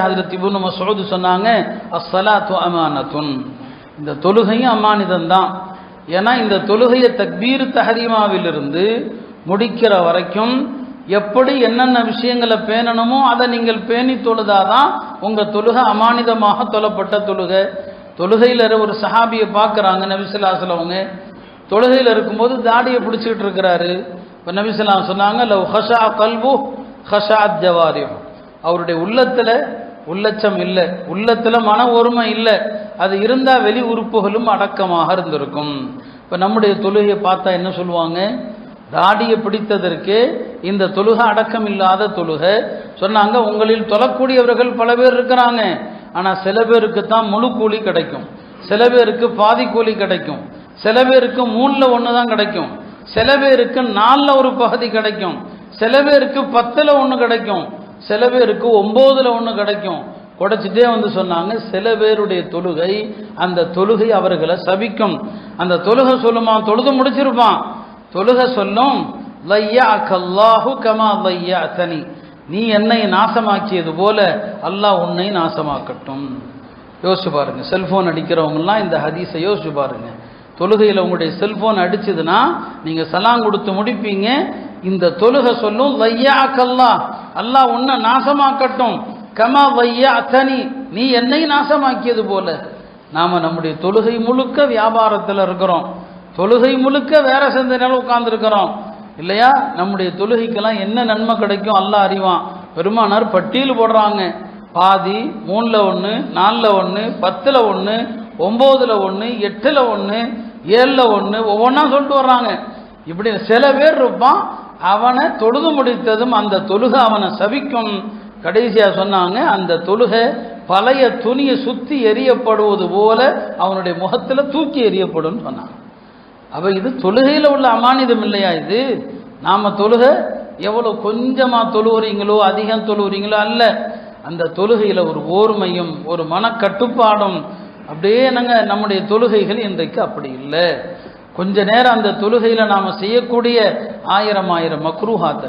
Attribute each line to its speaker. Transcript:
Speaker 1: ஹஜ்ரத் இப்னு மஸ்ஊத் சொன்னாங்க, அஸ்ஸலாத்து அமானத்துன், இந்த தொழுகையும் அமானிதம் தான். ஏன்னா இந்த தொழுகையை தக்பீர் தஹரீமாவிலிருந்து முடிக்கிற வரைக்கும் எப்படி என்னென்ன விஷயங்களை பேணணுமோ அதை நீங்கள் பேணி தொழுதாதான் உங்க தொழுகை அமானிதமாக தொழப்பட்ட தொழுகை. தொழுகையில் ஒரு சஹாபியை பார்க்குறாங்க, நபி ஸல்லல்லாஹு அலைஹி வஸல்லம் அவங்க தொழுகையில் இருக்கும்போது தாடியை பிடிச்சிக்கிட்டு இருக்கிறாரு. இப்போ நபி ஸல்லல்லாஹு அலைஹி வஸல்லம் சொன்னாங்க, லவ் ஹஷா கல்பு ஹஷாத் ஜவாரிஹு, அவருடைய உள்ளத்தில் உள்ளச்சம் இல்லை, உள்ளத்தில் மன ஒருமை இல்லை, அது இருந்தால் வெளி உறுப்புகளும் அடக்கமாக இருந்திருக்கும். இப்போ நம்முடைய தொழுகையை பார்த்தா என்ன சொல்லுவாங்க, தாடியை பிடித்ததற்கு இந்த தொழுகை அடக்கம் இல்லாத தொழுகை சொன்னாங்க. உங்களில் தொழக்கூடியவர்கள் பல பேர் இருக்கிறாங்க, ஆனால் சில பேருக்கு தான் முழு கூலி கிடைக்கும், சில பேருக்கு பாதி கூலி கிடைக்கும், சில பேருக்கு 3ல் 1 தான் கிடைக்கும், சில பேருக்கு 4ல் ஒரு பகுதி கிடைக்கும், சில பேருக்கு 10ல் 1 கிடைக்கும், சில பேருக்கு 9ல் 1 கிடைக்கும். குடைச்சிட்டே வந்து சொன்னாங்க, சில பேருடைய தொழுகை அந்த தொழுகை அவர்களை சபிக்கும். அந்த தொழுகை சொல்லுமா, தொழுது முடிச்சிருப்பான், தொழுகை சொல்லும், லையஅக்கல்லாஹு கமா லையஅதனி, நீ என்னை நாசமாக்கியது போல அல்லாஹ் உன்னை நாசமாக்கட்டும். யோசிச்சு பாருங்க, செல்போன் அடிக்கிறவங்கலாம் இந்த ஹதீஸை யோசிச்சு பாருங்க. தொழுகையில் உங்களுடைய செல்போன் அடிச்சதுன்னா நீங்க சலாம் கொடுத்து முடிப்பீங்க, இந்த தொழுகை சொல்லும், லையஅக்கல்லாஹ், அல்லாஹ் உன்னை நாசமாக்கட்டும், கமா லையஅதனி, நீ என்னை நாசமாக்கியது போல. நாம நம்முடைய தொழுகை முழுக்க வியாபாரத்தில் இருக்கிறோம், தொழுகை முழுக்க வேற சிந்தனையில் உட்கார்ந்துருக்கிறோம் இல்லையா? நம்முடைய தொழுகைக்கெல்லாம் என்ன நன்மை கிடைக்கும் அல்லாஹ் அறிவான். பெருமானார் பட்டியல் போடுறாங்க, பாதி, 3ல் 1, 4ல் 1, 10ல் 1, 9ல் 1, 8ல் 1, 7ல் 1, ஒவ்வொன்றா சொல்லிட்டு வர்றாங்க. இப்படி சில பேர் இருப்பான், அவனை தொழுது முடித்ததும் அந்த தொழுகை அவனை சபிக்கும். கடைசியா சொன்னாங்க, அந்த தொழுகை பழைய துணியை சுத்தி எரியப்படுவது போல அவனுடைய முகத்துல தூக்கி எரியப்படும் சொன்னாங்க. அப்ப இது தொழுகையில் உள்ள அமானிதம் இல்லையா? இது நாம தொழுகை எவ்வளோ கொஞ்சமா தொழுகிறீங்களோ அதிகம் தொழுகிறீங்களோ அல்ல, அந்த தொழுகையில் ஒரு ஓர்மையும் ஒரு மனக்கட்டுப்பாடும் அப்படியே நம்முடைய தொழுகைகள் இன்றைக்கு அப்படி இல்லை. கொஞ்ச நேரம் அந்த தொழுகையில் நாம் செய்யக்கூடிய ஆயிரம் மக்ரூஹாத்